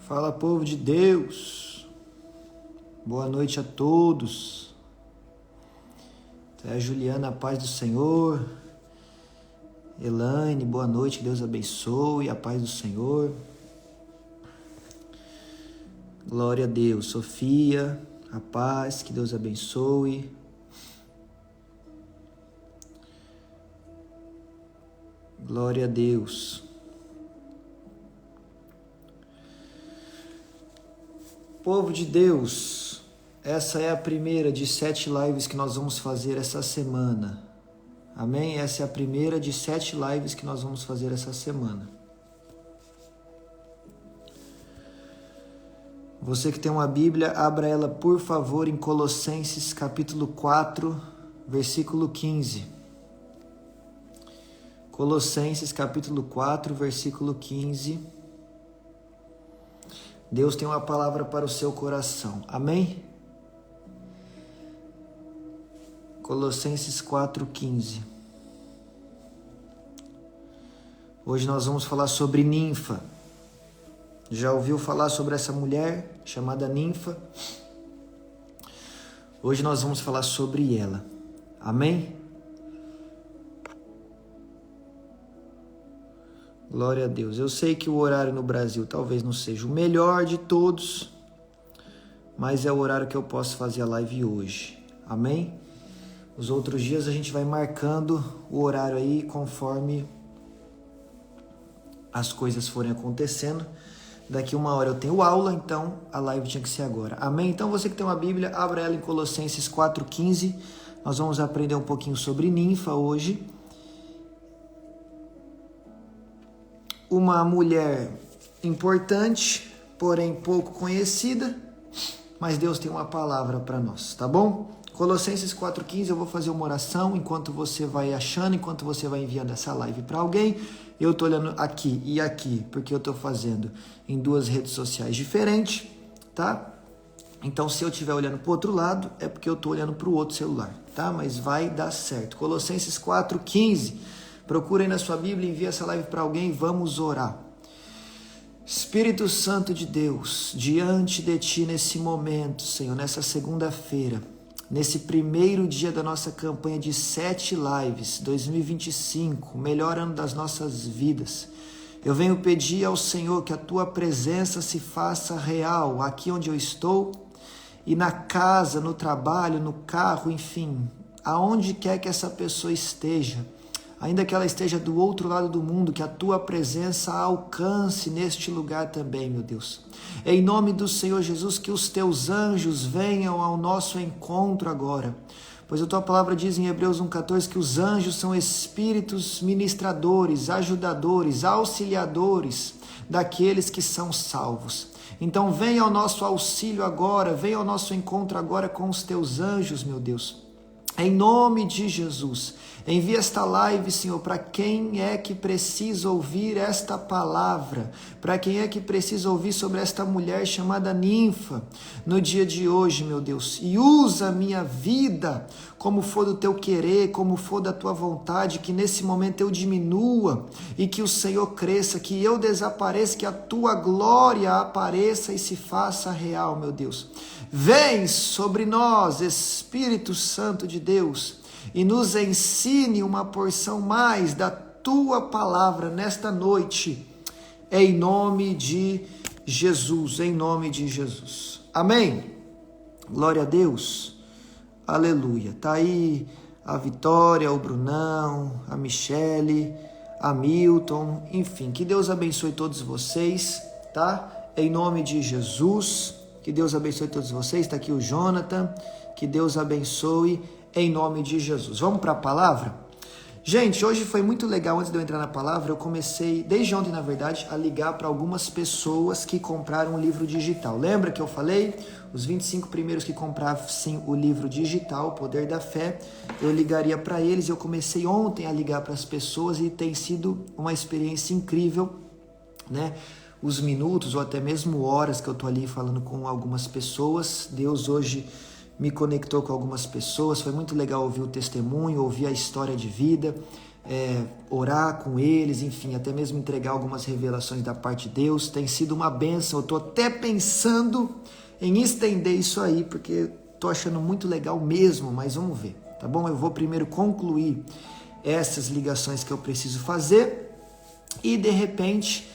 Fala, povo de Deus. Boa noite a todos. É a Juliana, a paz do Senhor. Elaine, boa noite, que Deus abençoe, a paz do Senhor. Glória a Deus. Sofia, a paz, que Deus abençoe. Glória a Deus. Povo de Deus, essa é a primeira de 7 lives que nós vamos fazer essa semana. Amém? Essa é a primeira de 7 lives que nós vamos fazer essa semana. Você que tem uma Bíblia, abra ela, por favor, em Colossenses capítulo 4, versículo 15. Colossenses capítulo 4, versículo 15. Deus tem uma palavra para o seu coração. Amém? Colossenses 4:15. Hoje nós vamos falar sobre Ninfa. Já ouviu falar sobre essa mulher chamada Ninfa? Hoje nós vamos falar sobre ela. Amém? Glória a Deus. Eu sei que o horário no Brasil talvez não seja o melhor de todos, mas é o horário que eu posso fazer a live hoje. Amém? Os outros dias a gente vai marcando o horário aí conforme as coisas forem acontecendo. Daqui 1 hora eu tenho aula, então a live tinha que ser agora. Amém? Então você que tem uma Bíblia, abra ela em Colossenses 4:15. Nós vamos aprender um pouquinho sobre Ninfa hoje. Uma mulher importante, porém pouco conhecida, mas Deus tem uma palavra para nós, tá bom? Colossenses 4:15, eu vou fazer uma oração enquanto você vai achando, enquanto você vai enviando essa live para alguém. Eu tô olhando aqui e aqui, porque eu tô fazendo em 2 redes sociais diferentes, tá? Então, se eu estiver olhando pro outro lado, é porque eu tô olhando pro outro celular, tá? Mas vai dar certo. Colossenses 4:15. Procura aí na sua Bíblia, envia essa live para alguém, vamos orar. Espírito Santo de Deus, diante de Ti nesse momento, Senhor, nessa segunda-feira, nesse primeiro dia da nossa campanha de 7 lives, 2025, melhor ano das nossas vidas, eu venho pedir ao Senhor que a Tua presença se faça real aqui onde eu estou e na casa, no trabalho, no carro, enfim, aonde quer que essa pessoa esteja. Ainda que ela esteja do outro lado do mundo, que a Tua presença a alcance neste lugar também, meu Deus. Em nome do Senhor Jesus, que os Teus anjos venham ao nosso encontro agora. Pois a Tua palavra diz em Hebreus 1:14 que os anjos são espíritos ministradores, ajudadores, auxiliadores daqueles que são salvos. Então venha ao nosso auxílio agora, venha ao nosso encontro agora com os Teus anjos, meu Deus. Em nome de Jesus, envia esta live, Senhor, para quem é que precisa ouvir esta palavra, para quem é que precisa ouvir sobre esta mulher chamada Ninfa, no dia de hoje, meu Deus, e usa a minha vida como for do Teu querer, como for da Tua vontade, que nesse momento eu diminua e que o Senhor cresça, que eu desapareça, que a Tua glória apareça e se faça real, meu Deus. Vem sobre nós, Espírito Santo de Deus, e nos ensine uma porção mais da Tua palavra nesta noite, em nome de Jesus, em nome de Jesus. Amém? Glória a Deus, aleluia. Tá aí a Vitória, o Brunão, a Michele, a Milton, enfim, que Deus abençoe todos vocês, tá? Em nome de Jesus. Que Deus abençoe todos vocês. Está aqui o Jonathan. Que Deus abençoe em nome de Jesus. Vamos para a palavra? Gente, hoje foi muito legal. Antes de eu entrar na palavra, eu comecei, desde ontem na verdade, a ligar para algumas pessoas que compraram um livro digital. Lembra que eu falei? Os 25 primeiros que comprassem o livro digital, O Poder da Fé, eu ligaria para eles. Eu comecei ontem a ligar para as pessoas e tem sido uma experiência incrível, né? Os minutos ou até mesmo horas que eu tô ali falando com algumas pessoas. Deus hoje me conectou com algumas pessoas. Foi muito legal ouvir o testemunho, ouvir a história de vida. orar com eles, enfim, até mesmo entregar algumas revelações da parte de Deus. Tem sido uma bênção. Eu estou até pensando em estender isso aí, porque estou achando muito legal mesmo, mas vamos ver, tá bom? Eu vou primeiro concluir essas ligações que eu preciso fazer e, de repente,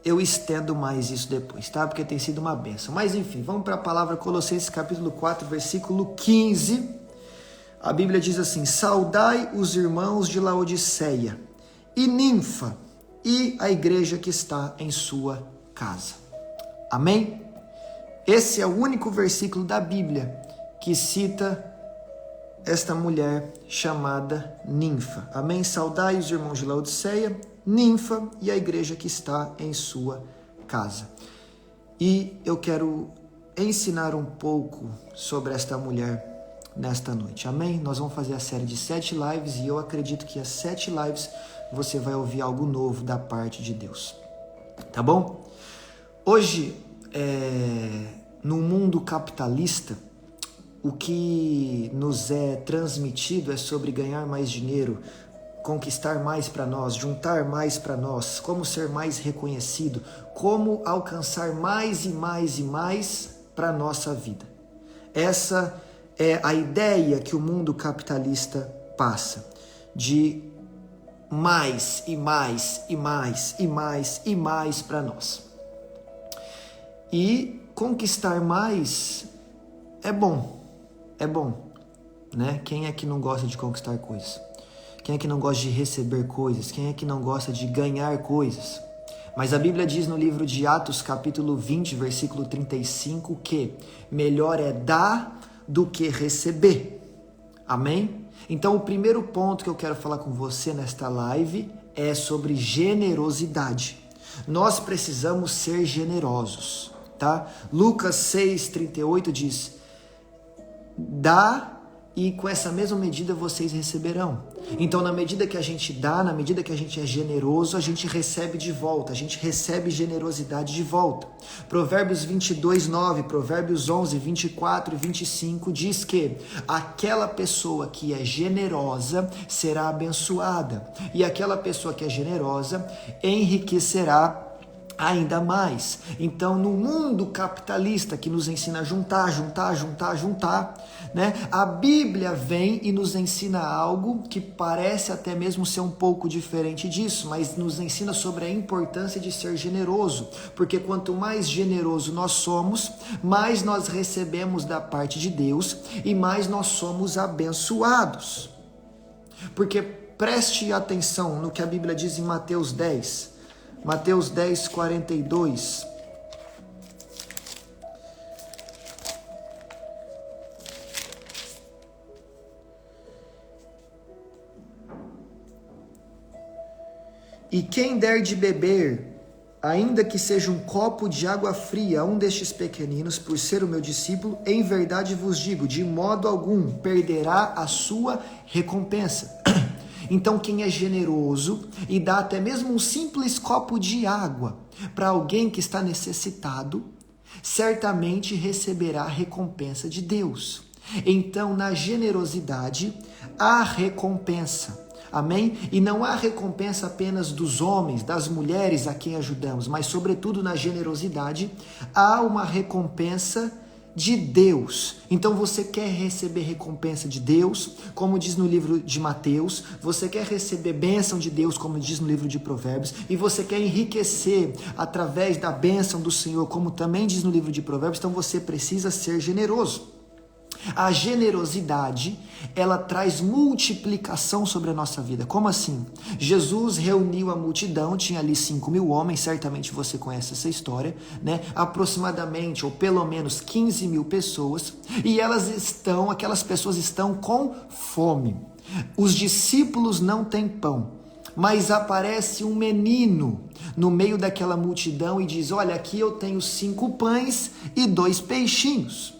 eu estendo mais isso depois, tá? Porque tem sido uma bênção. Mas, enfim, vamos para a palavra Colossenses capítulo 4, versículo 15. A Bíblia diz assim: saudai os irmãos de Laodiceia e Ninfa e a igreja que está em sua casa. Amém? Esse é o único versículo da Bíblia que cita esta mulher chamada Ninfa. Amém? Saudai os irmãos de Laodiceia, Ninfa e a igreja que está em sua casa. E eu quero ensinar um pouco sobre esta mulher nesta noite, amém? Nós vamos fazer a série de 7 lives e eu acredito que as 7 lives você vai ouvir algo novo da parte de Deus, tá bom? Hoje, no mundo capitalista, o que nos é transmitido é sobre ganhar mais dinheiro, conquistar mais para nós, juntar mais para nós, como ser mais reconhecido, como alcançar mais e mais e mais para a nossa vida. Essa é a ideia que o mundo capitalista passa, de mais e mais e mais e mais e mais para nós. E conquistar mais é bom, né? Quem é que não gosta de conquistar coisas? Quem é que não gosta de receber coisas? Quem é que não gosta de ganhar coisas? Mas a Bíblia diz no livro de Atos, capítulo 20, versículo 35, que melhor é dar do que receber. Amém? Então, o primeiro ponto que eu quero falar com você nesta live é sobre generosidade. Nós precisamos ser generosos, tá? Lucas 6:38 diz: dá e com essa mesma medida vocês receberão. Então, na medida que a gente dá, na medida que a gente é generoso, a gente recebe de volta, a gente recebe generosidade de volta. Provérbios 22:9, Provérbios 11, 24 e 25 diz que aquela pessoa que é generosa será abençoada, e aquela pessoa que é generosa enriquecerá ainda mais. Então, no mundo capitalista que nos ensina a juntar, né? A Bíblia vem e nos ensina algo que parece até mesmo ser um pouco diferente disso, mas nos ensina sobre a importância de ser generoso, porque quanto mais generoso nós somos, mais nós recebemos da parte de Deus e mais nós somos abençoados. Porque preste atenção no que a Bíblia diz em Mateus 10. Mateus 10, 42. E quem der de beber, ainda que seja um copo de água fria a um destes pequeninos, por ser o meu discípulo, em verdade vos digo, de modo algum perderá a sua recompensa. Então, quem é generoso e dá até mesmo um simples copo de água para alguém que está necessitado, certamente receberá a recompensa de Deus. Então, na generosidade, há recompensa. Amém? E não há recompensa apenas dos homens, das mulheres a quem ajudamos, mas sobretudo na generosidade, há uma recompensa de Deus. Então você quer receber recompensa de Deus, como diz no livro de Mateus, você quer receber bênção de Deus, como diz no livro de Provérbios, e você quer enriquecer através da bênção do Senhor, como também diz no livro de Provérbios, então você precisa ser generoso. A generosidade, ela traz multiplicação sobre a nossa vida. Como assim? Jesus reuniu a multidão, tinha ali 5.000 homens, certamente você conhece essa história, né? Aproximadamente, ou pelo menos 15.000 pessoas, e aquelas pessoas estão com fome. Os discípulos não têm pão, mas aparece um menino no meio daquela multidão e diz: olha, aqui eu tenho 5 pães e 2 peixinhos.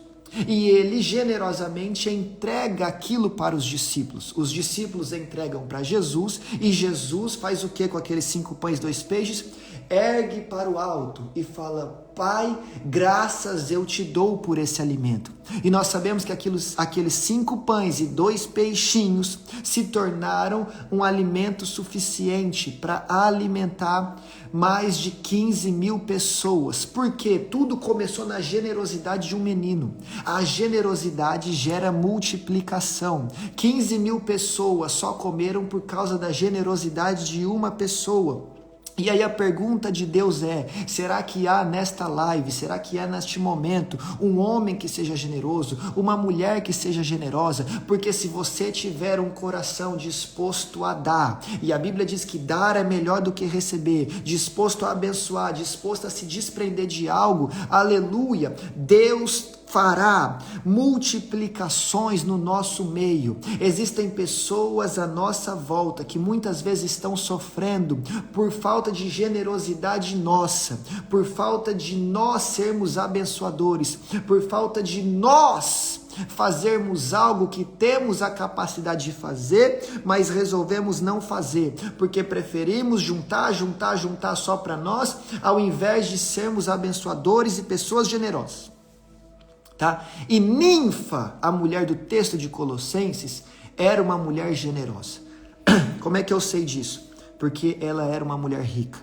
E ele generosamente entrega aquilo para os discípulos. Os discípulos entregam para Jesus e Jesus faz o que com aqueles 5 pães e 2 peixes? Ergue para o alto e fala: Pai, graças eu te dou por esse alimento. E nós sabemos que aqueles 5 pães e 2 peixinhos se tornaram um alimento suficiente para alimentar mais de 15 mil pessoas. Porque tudo começou na generosidade de um menino. A generosidade gera multiplicação. 15 mil pessoas só comeram por causa da generosidade de uma pessoa. E aí a pergunta de Deus é: será que há nesta live, será que há neste momento um homem que seja generoso, uma mulher que seja generosa? Porque se você tiver um coração disposto a dar, e a Bíblia diz que dar é melhor do que receber, disposto a abençoar, disposto a se desprender de algo, aleluia, Deus fará multiplicações no nosso meio. Existem pessoas à nossa volta que muitas vezes estão sofrendo por falta de generosidade nossa, por falta de nós sermos abençoadores, por falta de nós fazermos algo que temos a capacidade de fazer, mas resolvemos não fazer, porque preferimos juntar só para nós, ao invés de sermos abençoadores e pessoas generosas. Tá? E Ninfa, a mulher do texto de Colossenses, era uma mulher generosa. Como é que eu sei disso? Porque ela era uma mulher rica.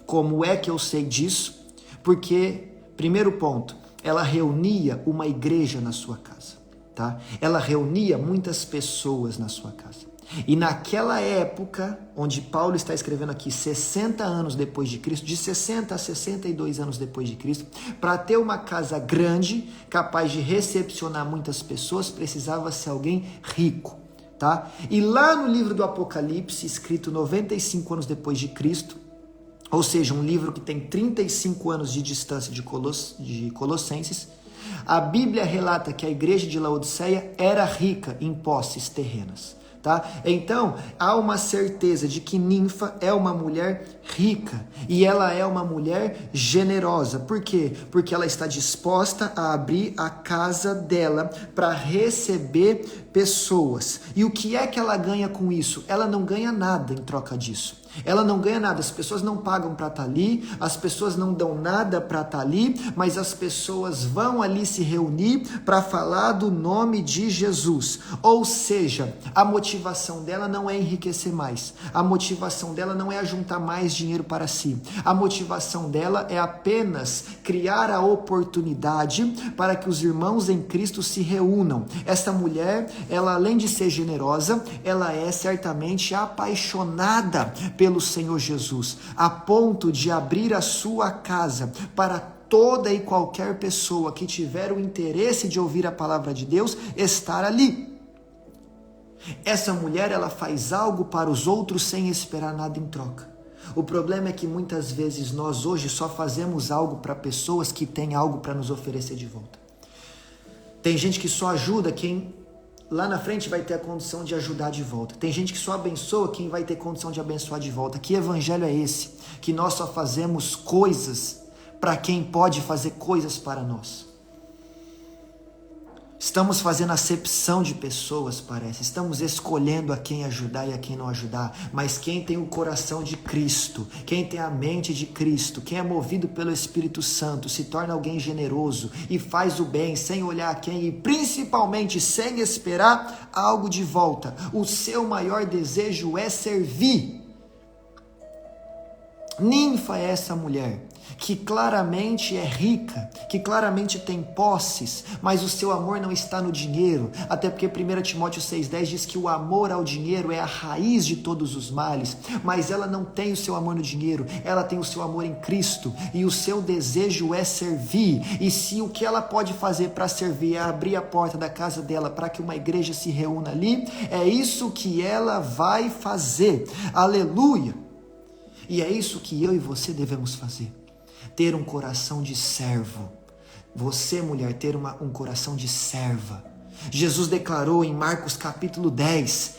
Como é que eu sei disso? Porque, primeiro ponto, ela reunia uma igreja na sua casa. Tá? Ela reunia muitas pessoas na sua casa. E naquela época, onde Paulo está escrevendo aqui 60 anos depois de Cristo, de 60 a 62 anos depois de Cristo, para ter uma casa grande, capaz de recepcionar muitas pessoas, precisava ser alguém rico, tá? E lá no livro do Apocalipse, escrito 95 anos depois de Cristo, ou seja, um livro que tem 35 anos de distância de Colossenses, a Bíblia relata que a igreja de Laodiceia era rica em posses terrenas. Tá? Então, há uma certeza de que Ninfa é uma mulher rica e ela é uma mulher generosa. Por quê? Porque ela está disposta a abrir a casa dela para receber pessoas. E o que é que ela ganha com isso? Ela não ganha nada em troca disso. Ela não ganha nada, as pessoas não pagam para estar ali, as pessoas não dão nada para estar ali, mas as pessoas vão ali se reunir para falar do nome de Jesus. Ou seja, a motivação dela não é enriquecer mais, a motivação dela não é ajuntar mais dinheiro para si, a motivação dela é apenas criar a oportunidade para que os irmãos em Cristo se reúnam. Essa mulher, ela além de ser generosa, ela é certamente apaixonada pelo Senhor Jesus, a ponto de abrir a sua casa para toda e qualquer pessoa que tiver o interesse de ouvir a palavra de Deus estar ali. Essa mulher, ela faz algo para os outros sem esperar nada em troca. O problema é que muitas vezes nós hoje só fazemos algo para pessoas que têm algo para nos oferecer de volta. Tem gente que só ajuda quem lá na frente vai ter a condição de ajudar de volta. Tem gente que só abençoa quem vai ter condição de abençoar de volta. Que evangelho é esse? Que nós só fazemos coisas para quem pode fazer coisas para nós. Estamos fazendo acepção de pessoas, parece. Estamos escolhendo a quem ajudar e a quem não ajudar. Mas quem tem o coração de Cristo, quem tem a mente de Cristo, quem é movido pelo Espírito Santo, se torna alguém generoso e faz o bem sem olhar a quem e principalmente sem esperar algo de volta. O seu maior desejo é servir. Ninfa é essa mulher que claramente é rica, que claramente tem posses, mas o seu amor não está no dinheiro, até porque 1 Timóteo 6,10 diz que o amor ao dinheiro é a raiz de todos os males, mas ela não tem o seu amor no dinheiro, ela tem o seu amor em Cristo, e o seu desejo é servir, e se o que ela pode fazer para servir é abrir a porta da casa dela para que uma igreja se reúna ali, é isso que ela vai fazer, aleluia, e é isso que eu e você devemos fazer. Ter um coração de servo. Você, mulher, ter um coração de serva. Jesus declarou em Marcos capítulo 10,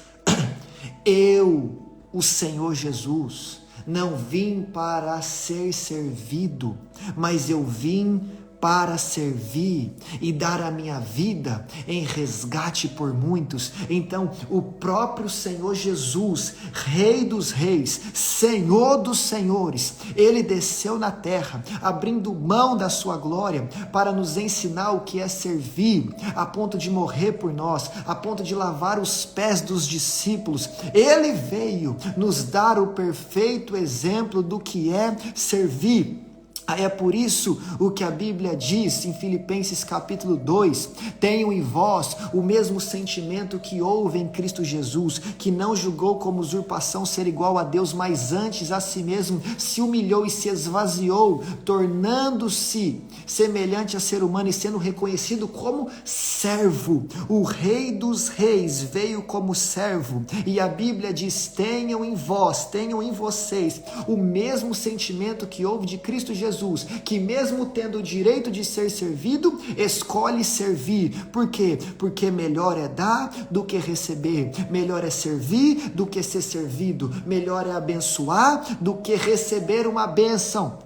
eu, o Senhor Jesus, não vim para ser servido, mas eu vim para servir e dar a minha vida em resgate por muitos. Então, o próprio Senhor Jesus, Rei dos Reis, Senhor dos Senhores, ele desceu na terra, abrindo mão da sua glória para nos ensinar o que é servir, a ponto de morrer por nós, a ponto de lavar os pés dos discípulos. Ele veio nos dar o perfeito exemplo do que é servir. É por isso o que a Bíblia diz em Filipenses capítulo 2, tenham em vós o mesmo sentimento que houve em Cristo Jesus, que não julgou como usurpação ser igual a Deus, mas antes a si mesmo se humilhou e se esvaziou, tornando-se semelhante a ser humano e sendo reconhecido como servo. O Rei dos Reis veio como servo, e a Bíblia diz, tenham em vós, tenham em vocês o mesmo sentimento que houve de Cristo Jesus, que mesmo tendo o direito de ser servido, escolhe servir. Por quê? Porque melhor é dar do que receber, melhor é servir do que ser servido, melhor é abençoar do que receber uma bênção.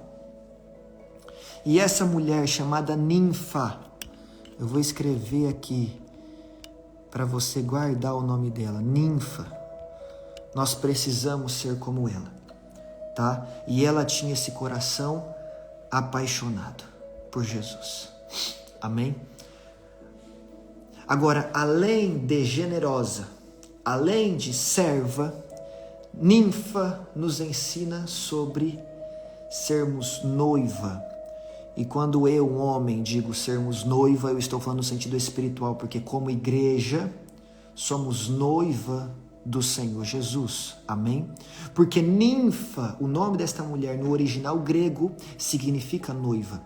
E essa mulher chamada Ninfa, eu vou escrever aqui para você guardar o nome dela, Ninfa. Nós precisamos ser como ela, tá? E ela tinha esse coração apaixonado por Jesus. Amém? Agora, além de generosa, além de serva, Ninfa nos ensina sobre sermos noiva. E quando eu, um homem, digo sermos noiva, eu estou falando no sentido espiritual, porque como igreja, somos noiva do Senhor Jesus, amém? Porque Ninfa, o nome desta mulher no original grego, significa noiva,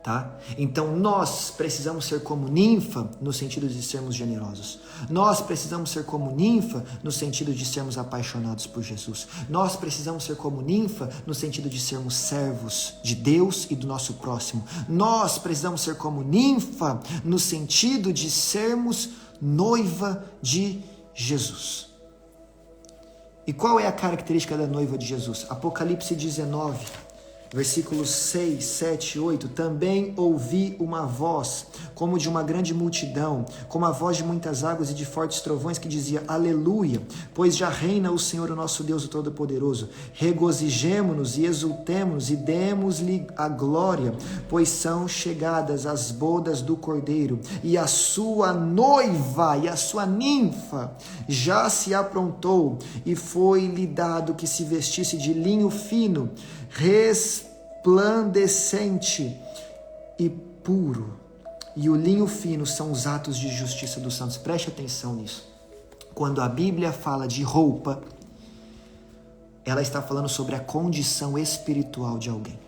tá? Então nós precisamos ser como Ninfa no sentido de sermos generosos. Nós precisamos ser como Ninfa no sentido de sermos apaixonados por Jesus. Nós precisamos ser como Ninfa no sentido de sermos servos de Deus e do nosso próximo. Nós precisamos ser como Ninfa no sentido de sermos noiva de Jesus. E qual é a característica da noiva de Jesus? Apocalipse 19, versículos 6, 7 e 8. Também ouvi uma voz, como de uma grande multidão, como a voz de muitas águas e de fortes trovões, que dizia, aleluia, pois já reina o Senhor, o nosso Deus, o Todo-Poderoso. Regozijemo-nos e exultemo-nos e demos-lhe a glória, pois são chegadas as bodas do Cordeiro, e a sua noiva, e a sua ninfa, já se aprontou, e foi-lhe dado que se vestisse de linho fino, resplandecente e puro. E o linho fino são os atos de justiça dos santos. Preste atenção nisso. Quando a Bíblia fala de roupa, ela está falando sobre a condição espiritual de alguém.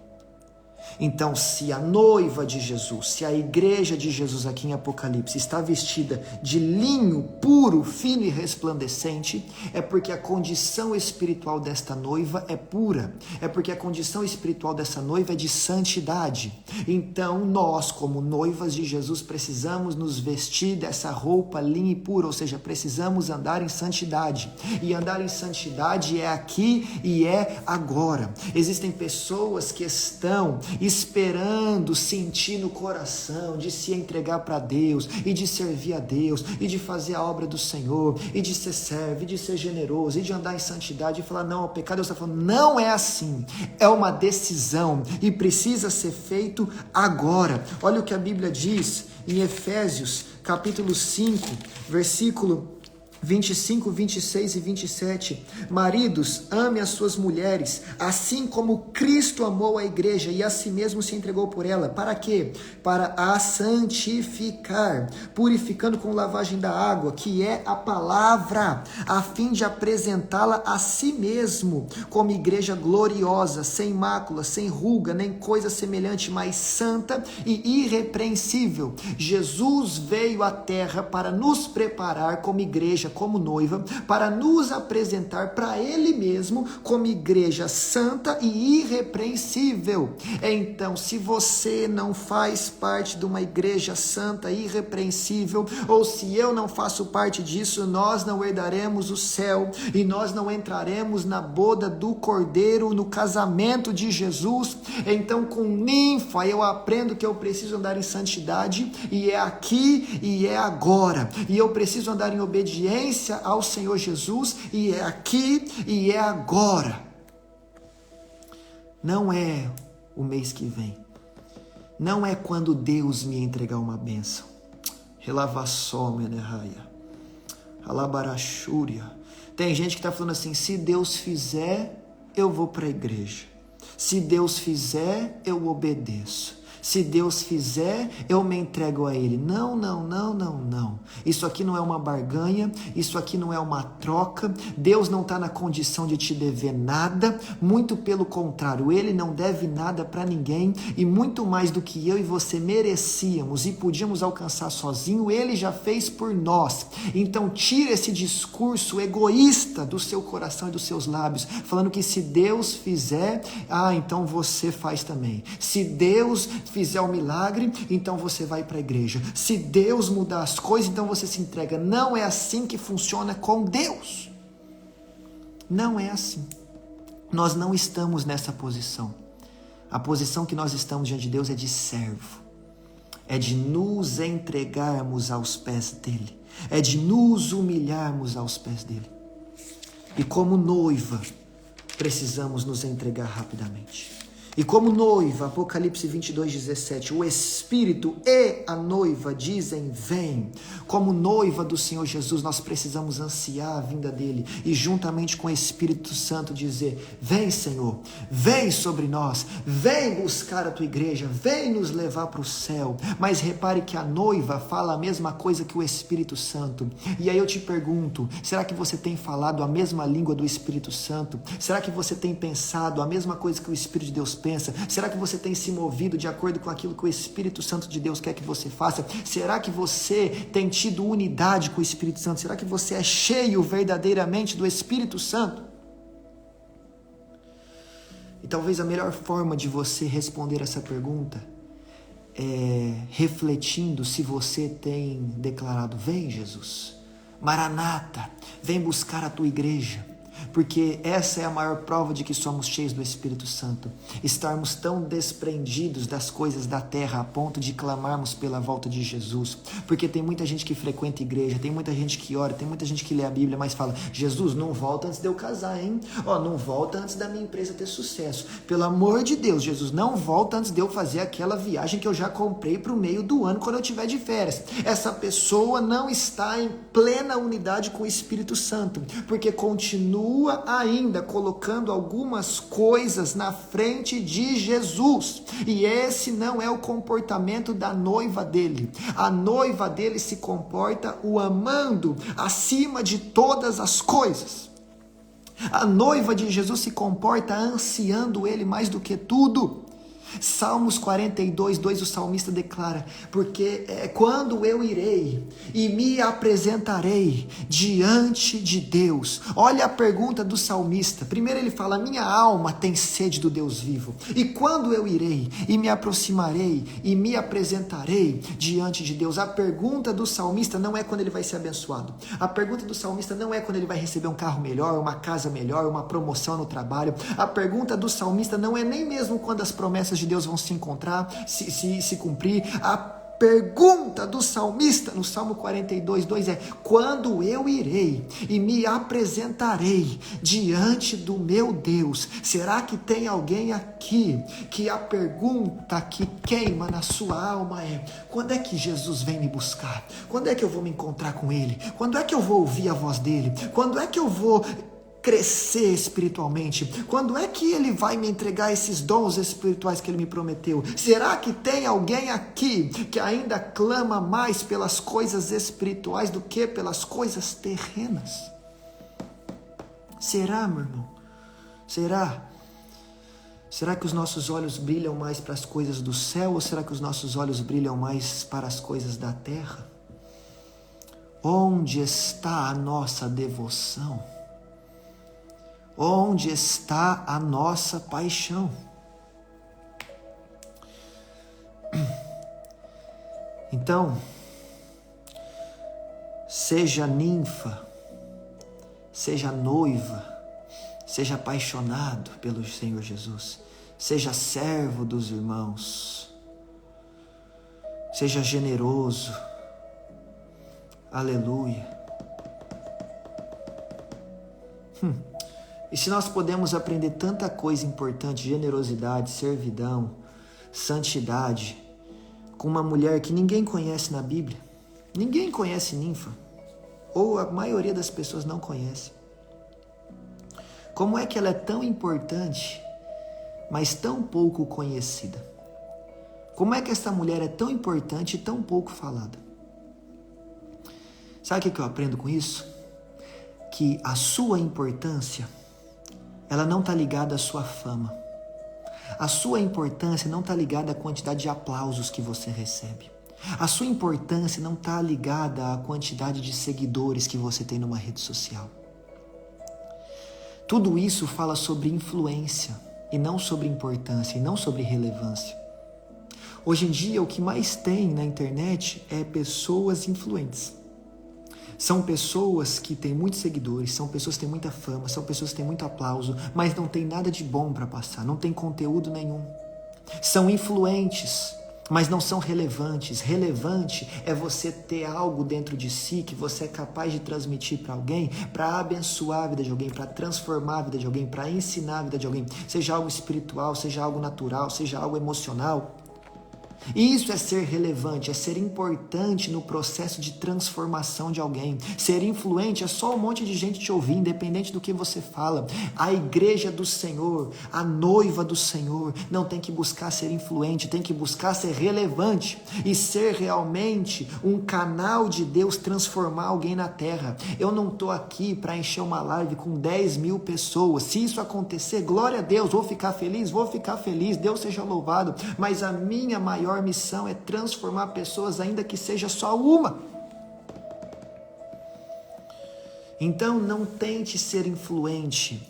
Então, se a noiva de Jesus, se a igreja de Jesus aqui em Apocalipse está vestida de linho puro, fino e resplandecente, é porque a condição espiritual desta noiva é pura, é porque a condição espiritual dessa noiva é de santidade. Então, nós, como noivas de Jesus, precisamos nos vestir dessa roupa linha e pura, ou seja, precisamos andar em santidade. E andar em santidade é aqui e é agora. Existem pessoas que estão esperando sentir no coração de se entregar para Deus e de servir a Deus e de fazer a obra do Senhor e de ser servo e de ser generoso e de andar em santidade e falar não ao pecado. Deus está falando, não é assim, é uma decisão e precisa ser feito agora. Olha o que a Bíblia diz em Efésios capítulo 5, versículo 25, 26 e 27. Maridos, ame as suas mulheres, assim como Cristo amou a igreja e a si mesmo se entregou por ela. Para quê? Para a santificar, purificando com lavagem da água, que é a palavra, a fim de apresentá-la a si mesmo, como igreja gloriosa, sem mácula, sem ruga, nem coisa semelhante, mas santa e irrepreensível. Jesus veio à terra para nos preparar como igreja igreja como noiva para nos apresentar para Ele mesmo como igreja santa e irrepreensível. Então, se você não faz parte de uma igreja santa e irrepreensível, ou se eu não faço parte disso, nós não herdaremos o céu e nós não entraremos na boda do Cordeiro, no casamento de Jesus. Então, com ninfa, eu aprendo que eu preciso andar em santidade, e é aqui e é agora, e eu preciso andar em obediência ao Senhor Jesus, e é aqui e é agora. Não é o mês que vem, não é quando Deus me entregar uma bênção. Tem gente que está falando assim: se Deus fizer, eu vou para a igreja. Se Deus fizer, eu obedeço. Se Deus fizer, eu me entrego a Ele. Não, não, não, não, não. Isso aqui não é uma barganha, isso aqui não é uma troca. Deus não está na condição de te dever nada, muito pelo contrário, Ele não deve nada para ninguém, e muito mais do que eu e você merecíamos e podíamos alcançar sozinho, Ele já fez por nós. Então tira esse discurso egoísta do seu coração e dos seus lábios, falando que se Deus fizer, então você faz também. Se Deus fizer o milagre, então você vai para a igreja. Se Deus mudar as coisas, então você se entrega. Não é assim que funciona com Deus. Não é assim. Nós não estamos nessa posição. A posição que nós estamos diante de Deus é de servo. É de nos entregarmos aos pés dele. É de nos humilharmos aos pés dele. E como noiva, precisamos nos entregar rapidamente. E como noiva, Apocalipse 22:17, o Espírito e a noiva dizem: vem. Como noiva do Senhor Jesus, nós precisamos ansiar a vinda dele e juntamente com o Espírito Santo dizer: vem, Senhor, vem sobre nós, vem buscar a tua igreja, vem nos levar para o céu. Mas repare que a noiva fala a mesma coisa que o Espírito Santo. E aí eu te pergunto, será que você tem falado a mesma língua do Espírito Santo? Será que você tem pensado a mesma coisa que o Espírito de Deus pensa? Será que você tem se movido de acordo com aquilo que o Espírito Santo de Deus quer que você faça? Será que você tem tido unidade com o Espírito Santo? Será que você é cheio verdadeiramente do Espírito Santo? E talvez a melhor forma de você responder essa pergunta é refletindo se você tem declarado: vem, Jesus, Maranata, vem buscar a tua igreja. Porque essa é a maior prova de que somos cheios do Espírito Santo. Estarmos tão desprendidos das coisas da terra a ponto de clamarmos pela volta de Jesus. Porque tem muita gente que frequenta igreja, tem muita gente que ora, tem muita gente que lê a Bíblia, mas fala: Jesus, não volta antes de eu casar, hein? Não volta antes da minha empresa ter sucesso. Pelo amor de Deus, Jesus, não volta antes de eu fazer aquela viagem que eu já comprei para o meio do ano quando eu estiver de férias. Essa pessoa não está em plena unidade com o Espírito Santo, porque continua ainda colocando algumas coisas na frente de Jesus, e esse não é o comportamento da noiva dele. A noiva dele se comporta o amando acima de todas as coisas. A noiva de Jesus se comporta ansiando ele mais do que tudo. Salmos 42:2, o salmista declara: porque quando eu irei e me apresentarei diante de Deus. Olha a pergunta do salmista. Primeiro ele fala: minha alma tem sede do Deus vivo. E quando eu irei e me aproximarei e me apresentarei diante de Deus? A pergunta do salmista não é quando ele vai ser abençoado. A pergunta do salmista não é quando ele vai receber um carro melhor, uma casa melhor, uma promoção no trabalho. A pergunta do salmista não é nem mesmo quando as promessas de Deus vão se encontrar, se cumprir. A pergunta do salmista no Salmo 42:2 é: quando eu irei e me apresentarei diante do meu Deus? Será que tem alguém aqui que a pergunta que queima na sua alma é: quando é que Jesus vem me buscar? Quando é que eu vou me encontrar com Ele? Quando é que eu vou ouvir a voz dele? Quando é que eu vou crescer espiritualmente? Quando é que ele vai me entregar esses dons espirituais que ele me prometeu? Será que tem alguém aqui que ainda clama mais pelas coisas espirituais do que pelas coisas terrenas? Será, meu irmão? Será? Será que os nossos olhos brilham mais para as coisas do céu, ou será que os nossos olhos brilham mais para as coisas da terra? Onde está a nossa devoção? Onde está a nossa paixão? Então, seja ninfa, seja noiva, seja apaixonado pelo Senhor Jesus, seja servo dos irmãos, seja generoso, aleluia. E se nós podemos aprender tanta coisa importante, generosidade, servidão, santidade, com uma mulher que ninguém conhece na Bíblia, ninguém conhece ninfa, ou a maioria das pessoas não conhece. Como é que ela é tão importante, mas tão pouco conhecida? Como é que essa mulher é tão importante e tão pouco falada? Sabe o que eu aprendo com isso? Que a sua importância, ela não está ligada à sua fama. A sua importância não está ligada à quantidade de aplausos que você recebe. A sua importância não está ligada à quantidade de seguidores que você tem numa rede social. Tudo isso fala sobre influência e não sobre importância e não sobre relevância. Hoje em dia, o que mais tem na internet é pessoas influentes. São pessoas que têm muitos seguidores, são pessoas que têm muita fama, são pessoas que têm muito aplauso, mas não tem nada de bom para passar, não tem conteúdo nenhum. São influentes, mas não são relevantes. Relevante é você ter algo dentro de si que você é capaz de transmitir para alguém, para abençoar a vida de alguém, para transformar a vida de alguém, para ensinar a vida de alguém, seja algo espiritual, seja algo natural, seja algo emocional. Isso é ser relevante, é ser importante no processo de transformação de alguém. Ser influente é só um monte de gente te ouvir, independente do que você fala. A igreja do Senhor, a noiva do Senhor, não tem que buscar ser influente, tem que buscar ser relevante e ser realmente um canal de Deus transformar alguém na terra. Eu não estou aqui para encher uma live com 10.000 pessoas. Se isso acontecer, glória a Deus, vou ficar feliz, Deus seja louvado. Mas a minha maior missão é transformar pessoas, ainda que seja só uma. Então não tente ser influente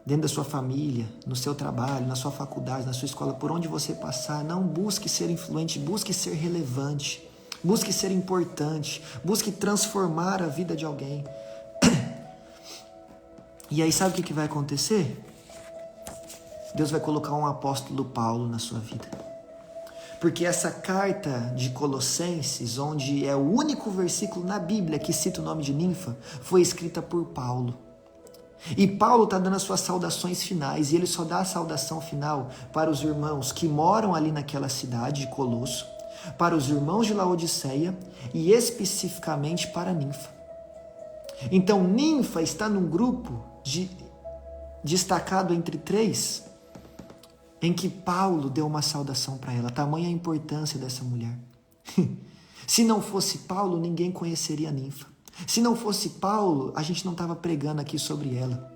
dentro da sua família, no seu trabalho, na sua faculdade, na sua escola, por onde você passar. Não busque ser influente, busque ser relevante, busque ser importante, busque transformar a vida de alguém. E aí sabe o que vai acontecer? Deus vai colocar um apóstolo Paulo na sua vida. Porque essa carta de Colossenses, onde é o único versículo na Bíblia que cita o nome de ninfa, foi escrita por Paulo. E Paulo está dando as suas saudações finais, e ele só dá a saudação final para os irmãos que moram ali naquela cidade de Colosso, para os irmãos de Laodiceia e especificamente para ninfa. Então ninfa está num grupo destacado entre 3, em que Paulo deu uma saudação para ela. Tamanha a importância dessa mulher. Se não fosse Paulo, ninguém conheceria a ninfa. Se não fosse Paulo, a gente não estava pregando aqui sobre ela.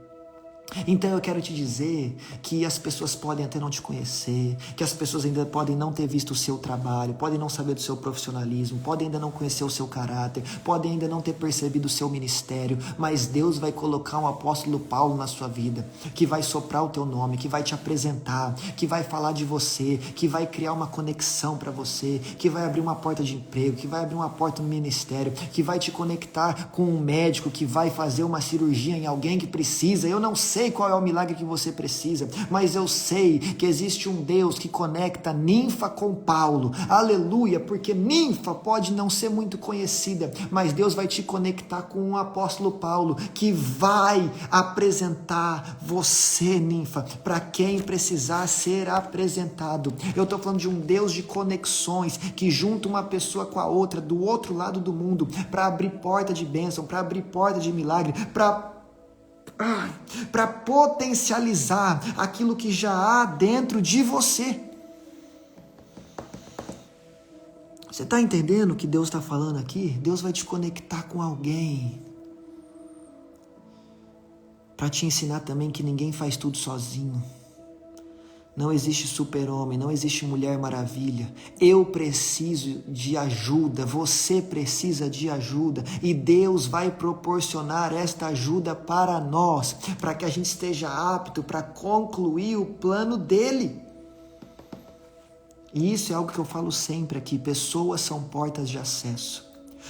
Então eu quero te dizer que as pessoas podem até não te conhecer, que as pessoas ainda podem não ter visto o seu trabalho, podem não saber do seu profissionalismo, podem ainda não conhecer o seu caráter, podem ainda não ter percebido o seu ministério, mas Deus vai colocar um apóstolo Paulo na sua vida, que vai soprar o teu nome, que vai te apresentar, que vai falar de você, que vai criar uma conexão para você, que vai abrir uma porta de emprego, que vai abrir uma porta no ministério, que vai te conectar com um médico que vai fazer uma cirurgia em alguém que precisa. Eu não sei qual é o milagre que você precisa, mas eu sei que existe um Deus que conecta ninfa com Paulo, aleluia, porque ninfa pode não ser muito conhecida, mas Deus vai te conectar com um apóstolo Paulo, que vai apresentar você, ninfa, para quem precisar ser apresentado. Eu estou falando de um Deus de conexões, que junta uma pessoa com a outra, do outro lado do mundo, para abrir porta de bênção, para abrir porta de milagre, para potencializar aquilo que já há dentro de você. Você está entendendo o que Deus está falando aqui? Deus vai te conectar com alguém para te ensinar também que ninguém faz tudo sozinho. Não existe super-homem, não existe mulher maravilha. Eu preciso de ajuda, você precisa de ajuda. E Deus vai proporcionar esta ajuda para nós, para que a gente esteja apto para concluir o plano dele. E isso é algo que eu falo sempre aqui, pessoas são portas de acesso.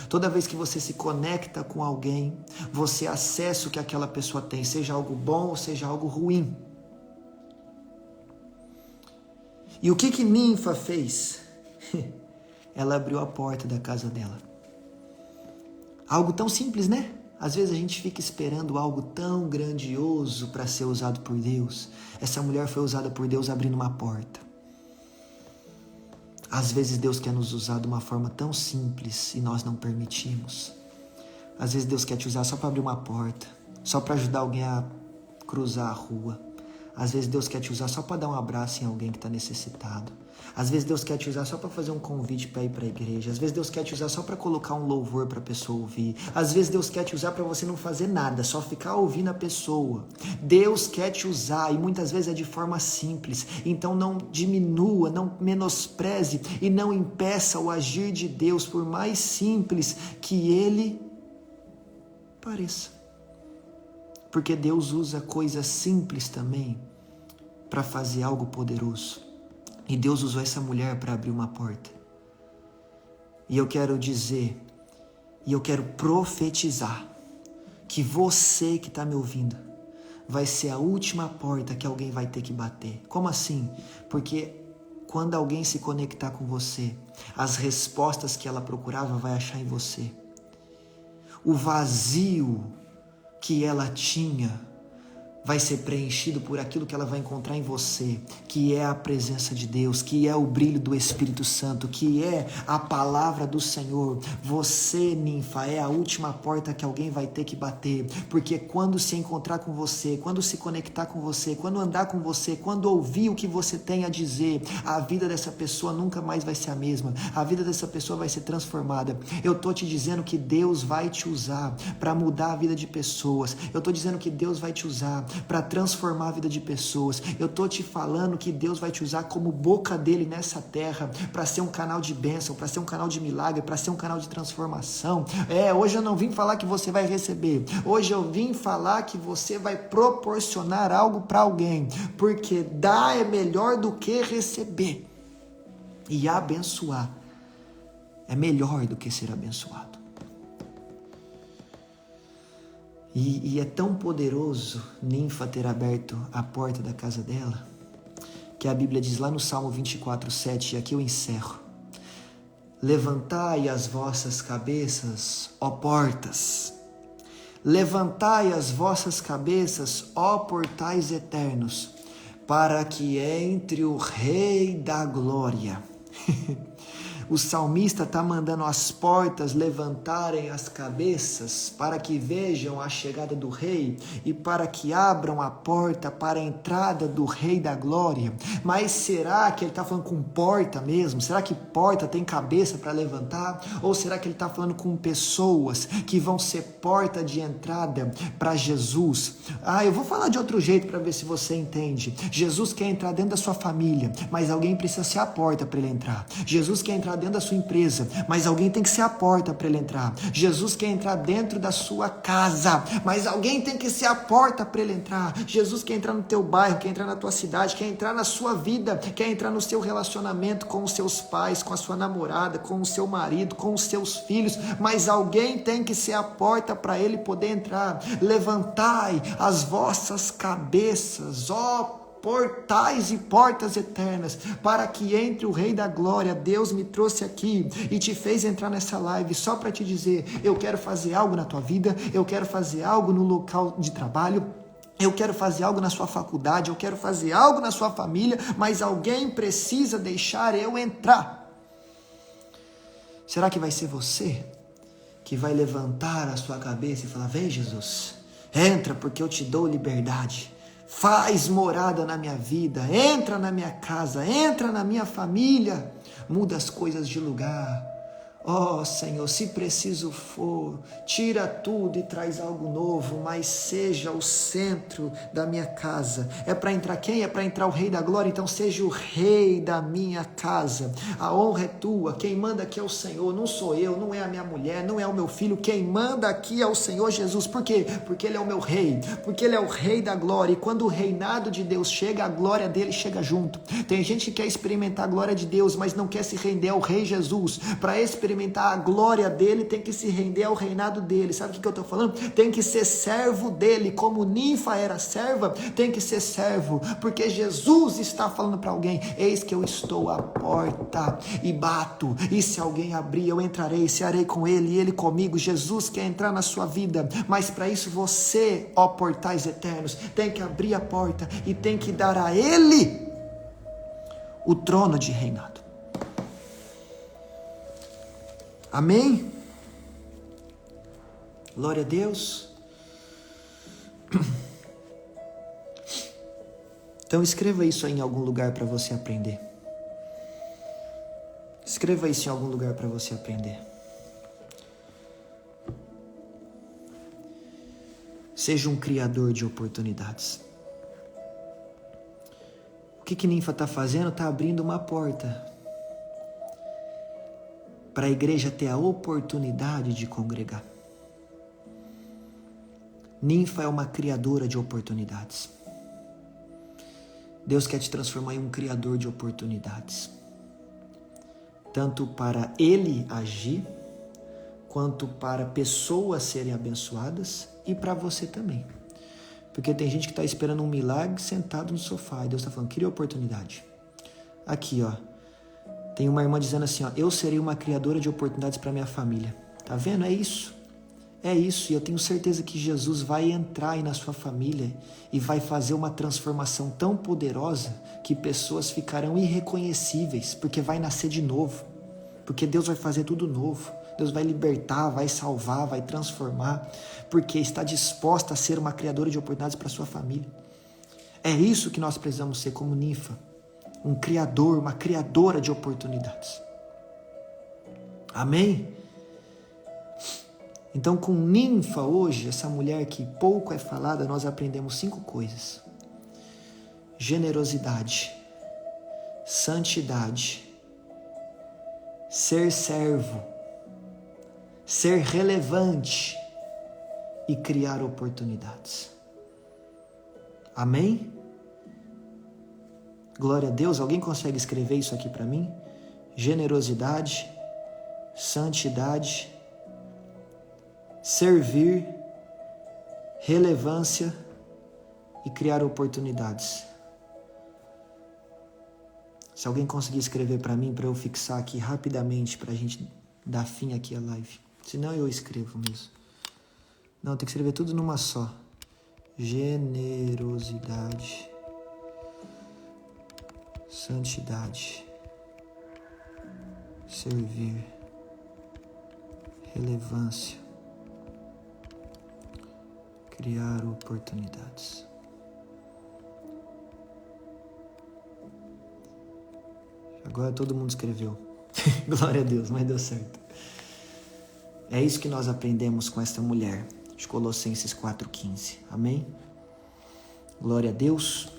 Toda vez que você se conecta com alguém, você acessa o que aquela pessoa tem, seja algo bom ou seja algo ruim. E o que Ninfa fez? Ela abriu a porta da casa dela. Algo tão simples, né? Às vezes a gente fica esperando algo tão grandioso para ser usado por Deus. Essa mulher foi usada por Deus abrindo uma porta. Às vezes Deus quer nos usar de uma forma tão simples e nós não permitimos. Às vezes Deus quer te usar só para abrir uma porta, só para ajudar alguém a cruzar a rua. Às vezes Deus quer te usar só para dar um abraço em alguém que está necessitado. Às vezes Deus quer te usar só para fazer um convite para ir para a igreja. Às vezes Deus quer te usar só para colocar um louvor para a pessoa ouvir. Às vezes Deus quer te usar para você não fazer nada, só ficar ouvindo a pessoa. Deus quer te usar e muitas vezes é de forma simples. Então não diminua, não menospreze e não impeça o agir de Deus, por mais simples que ele pareça. Porque Deus usa coisas simples também para fazer algo poderoso. E Deus usou essa mulher para abrir uma porta. E eu quero dizer, e eu quero profetizar, que você que está me ouvindo, vai ser a última porta que alguém vai ter que bater. Como assim? Porque quando alguém se conectar com você, as respostas que ela procurava vai achar em você. O vazio que ela tinha vai ser preenchido por aquilo que ela vai encontrar em você, que é a presença de Deus, que é o brilho do Espírito Santo, que é a palavra do Senhor. Você, Ninfa, é a última porta que alguém vai ter que bater, porque quando se encontrar com você, quando se conectar com você, quando andar com você, quando ouvir o que você tem a dizer, a vida dessa pessoa nunca mais vai ser a mesma, a vida dessa pessoa vai ser transformada. Eu estou te dizendo que Deus vai te usar para mudar a vida de pessoas, eu estou dizendo que Deus vai te usar para transformar a vida de pessoas. Eu estou te falando que Deus vai te usar como boca dele nessa terra, para ser um canal de bênção, para ser um canal de milagre, para ser um canal de transformação. Hoje eu não vim falar que você vai receber, hoje eu vim falar que você vai proporcionar algo para alguém, porque dar é melhor do que receber, e abençoar é melhor do que ser abençoado. E é tão poderoso Ninfa ter aberto a porta da casa dela, que a Bíblia diz lá no Salmo 24:7, e aqui eu encerro: levantai as vossas cabeças, ó portas, levantai as vossas cabeças, ó portais eternos, para que entre o Rei da Glória. O salmista está mandando as portas levantarem as cabeças para que vejam a chegada do rei e para que abram a porta para a entrada do Rei da Glória. Mas será que ele está falando com porta mesmo? Será que porta tem cabeça para levantar? Ou será que ele está falando com pessoas que vão ser porta de entrada para Jesus? Eu vou falar de outro jeito para ver se você entende. Jesus quer entrar dentro da sua família, mas alguém precisa ser a porta para ele entrar. Jesus quer entrar dentro da sua empresa, mas alguém tem que ser a porta para ele entrar. Jesus quer entrar dentro da sua casa, mas alguém tem que ser a porta para ele entrar. Jesus quer entrar no teu bairro, quer entrar na tua cidade, quer entrar na sua vida, quer entrar no seu relacionamento com os seus pais, com a sua namorada, com o seu marido, com os seus filhos, mas alguém tem que ser a porta para ele poder entrar. Levantai as vossas cabeças, ó portais e portas eternas, para que entre o Rei da Glória. Deus me trouxe aqui e te fez entrar nessa live só para te dizer: eu quero fazer algo na tua vida, eu quero fazer algo no local de trabalho, eu quero fazer algo na sua faculdade, eu quero fazer algo na sua família, mas alguém precisa deixar eu entrar. Será que vai ser você que vai levantar a sua cabeça e falar: vem Jesus, entra porque eu te dou liberdade, faz morada na minha vida, entra na minha casa, entra na minha família, muda as coisas de lugar. Oh, Senhor, se preciso for, tira tudo e traz algo novo, mas seja o centro da minha casa. É para entrar quem? É para entrar o Rei da Glória, então seja o Rei da minha casa. A honra é tua, quem manda aqui é o Senhor, não sou eu, não é a minha mulher, não é o meu filho, quem manda aqui é o Senhor Jesus. Por quê? Porque Ele é o meu Rei, porque Ele é o Rei da Glória, e quando o reinado de Deus chega, a glória dele chega junto. Tem gente que quer experimentar a glória de Deus, mas não quer se render ao Rei Jesus. Para experimentar a glória dele, tem que se render ao reinado dele. Sabe o que eu estou falando? Tem que ser servo dele, como Ninfa era serva, tem que ser servo, porque Jesus está falando para alguém: eis que eu estou à porta e bato, e se alguém abrir, eu entrarei, cearei com ele e ele comigo. Jesus quer entrar na sua vida, mas para isso você, ó portais eternos, tem que abrir a porta e tem que dar a ele o trono de reinado. Amém? Glória a Deus. Então escreva isso aí em algum lugar para você aprender. Escreva isso em algum lugar para você aprender. Seja um criador de oportunidades. O que Ninfa está fazendo? Está abrindo uma porta para a igreja ter a oportunidade de congregar. Ninfa é uma criadora de oportunidades. Deus quer te transformar em um criador de oportunidades. Tanto para Ele agir, quanto para pessoas serem abençoadas e para você também. Porque tem gente que está esperando um milagre sentado no sofá e Deus está falando: cria oportunidade. Aqui, ó. Tem uma irmã dizendo assim, ó: eu serei uma criadora de oportunidades para minha família. Tá vendo? É isso. É isso. E eu tenho certeza que Jesus vai entrar aí na sua família e vai fazer uma transformação tão poderosa que pessoas ficarão irreconhecíveis, porque vai nascer de novo. Porque Deus vai fazer tudo novo. Deus vai libertar, vai salvar, vai transformar, porque está disposta a ser uma criadora de oportunidades para a sua família. É isso que nós precisamos ser como Ninfa. Um criador, uma criadora de oportunidades. Amém? Então, com Ninfa hoje, essa mulher que pouco é falada, nós aprendemos 5 coisas: generosidade, santidade, ser servo, ser relevante e criar oportunidades. Amém? Glória a Deus. Alguém consegue escrever isso aqui para mim? Generosidade, santidade, servir, relevância e criar oportunidades. Se alguém conseguir escrever para mim, para eu fixar aqui rapidamente, para a gente dar fim aqui à live. Senão eu escrevo mesmo. Não, tem que escrever tudo numa só. Generosidade, santidade, servir, relevância, criar oportunidades. Agora todo mundo escreveu. Glória a Deus, mas deu certo. É isso que nós aprendemos com esta mulher de Colossenses 4,15. Amém? Glória a Deus.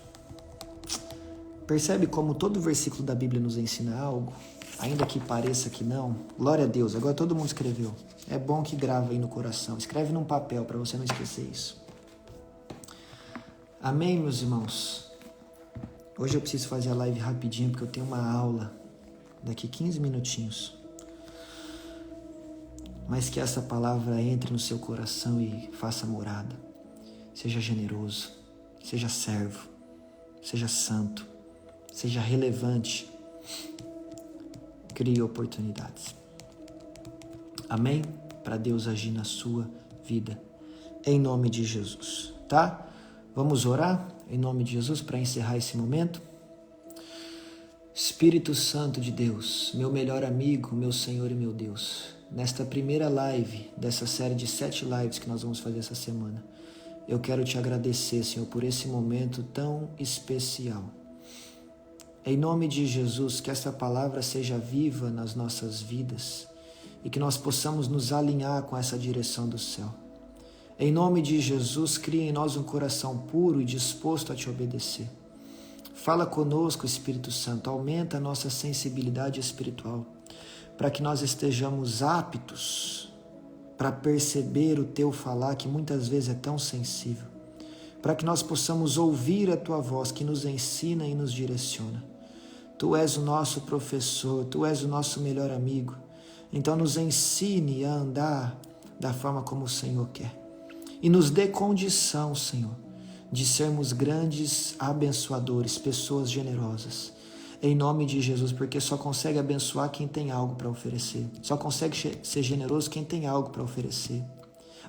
Percebe como todo versículo da Bíblia nos ensina algo? Ainda que pareça que não. Glória a Deus. Agora todo mundo escreveu. É bom que grava aí no coração. Escreve num papel para você não esquecer isso. Amém, meus irmãos? Hoje eu preciso fazer a live rapidinho porque eu tenho uma aula daqui 15 minutinhos. Mas que essa palavra entre no seu coração e faça morada. Seja generoso, seja servo, seja santo, seja relevante. Crie oportunidades. Amém? Para Deus agir na sua vida. Em nome de Jesus, tá? Vamos orar em nome de Jesus para encerrar esse momento? Espírito Santo de Deus, meu melhor amigo, meu Senhor e meu Deus, nesta primeira live dessa série de 7 lives que nós vamos fazer essa semana, eu quero te agradecer, Senhor, por esse momento tão especial. Em nome de Jesus, que essa palavra seja viva nas nossas vidas e que nós possamos nos alinhar com essa direção do céu. Em nome de Jesus, cria em nós um coração puro e disposto a te obedecer. Fala conosco, Espírito Santo, aumenta a nossa sensibilidade espiritual, para que nós estejamos aptos para perceber o teu falar, que muitas vezes é tão sensível, para que nós possamos ouvir a tua voz, que nos ensina e nos direciona. Tu és o nosso professor, tu és o nosso melhor amigo, então nos ensine a andar da forma como o Senhor quer. E nos dê condição, Senhor, de sermos grandes abençoadores, pessoas generosas. Em nome de Jesus, porque só consegue abençoar quem tem algo para oferecer. Só consegue ser generoso quem tem algo para oferecer.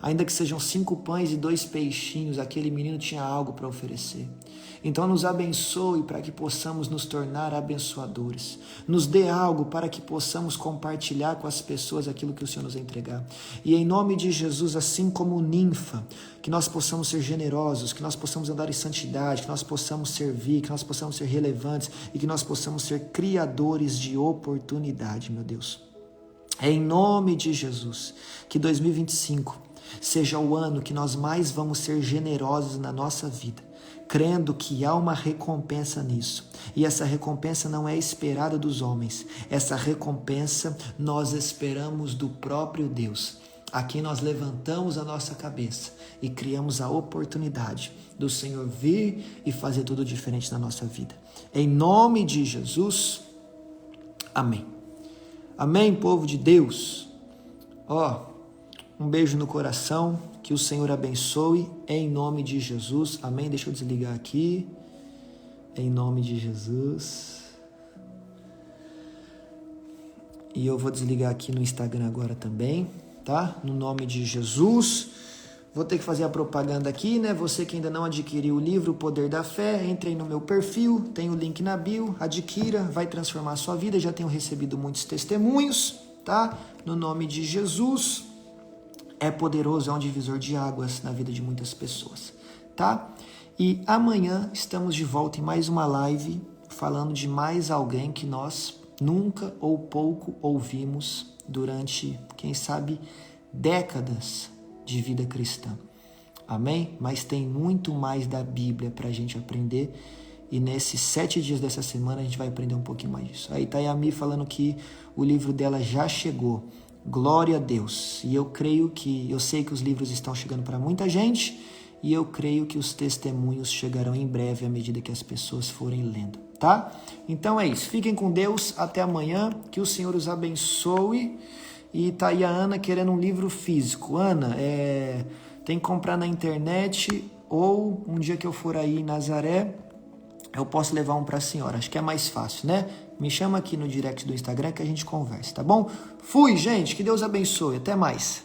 Ainda que sejam 5 pães e 2 peixinhos, aquele menino tinha algo para oferecer. Então nos abençoe para que possamos nos tornar abençoadores. Nos dê algo para que possamos compartilhar com as pessoas aquilo que o Senhor nos entregar. E em nome de Jesus, assim como ninfa, que nós possamos ser generosos, que nós possamos andar em santidade, que nós possamos servir, que nós possamos ser relevantes e que nós possamos ser criadores de oportunidade, meu Deus. Em nome de Jesus, que 2025 seja o ano que nós mais vamos ser generosos na nossa vida, crendo que há uma recompensa nisso. E essa recompensa não é esperada dos homens. Essa recompensa nós esperamos do próprio Deus, a quem nós levantamos a nossa cabeça e criamos a oportunidade do Senhor vir e fazer tudo diferente na nossa vida. Em nome de Jesus, amém. Amém, povo de Deus. Um beijo no coração, que o Senhor abençoe, em nome de Jesus, amém? Deixa eu desligar aqui, em nome de Jesus. E eu vou desligar aqui no Instagram agora também, tá? No nome de Jesus. Vou ter que fazer a propaganda aqui, né? Você que ainda não adquiriu o livro O Poder da Fé, entre aí no meu perfil, tem o link na bio, adquira, vai transformar a sua vida. Já tenho recebido muitos testemunhos, tá? No nome de Jesus. É poderoso, é um divisor de águas na vida de muitas pessoas, tá? E amanhã estamos de volta em mais uma live, falando de mais alguém que nós nunca ou pouco ouvimos durante, quem sabe, décadas de vida cristã. Amém? Mas tem muito mais da Bíblia para a gente aprender, e nesses 7 dias dessa semana a gente vai aprender um pouquinho mais disso. Aí tá a Yami falando que o livro dela já chegou. Glória a Deus. E eu sei que os livros estão chegando para muita gente, e eu creio que os testemunhos chegarão em breve à medida que as pessoas forem lendo, tá? Então é isso. Fiquem com Deus. Até amanhã. Que o Senhor os abençoe. E tá aí a Ana querendo um livro físico. Ana, tem que comprar na internet, ou um dia que eu for aí em Nazaré, eu posso levar um para a senhora. Acho que é mais fácil, né? Me chama aqui no direct do Instagram que a gente conversa, tá bom? Fui, gente. Que Deus abençoe. Até mais.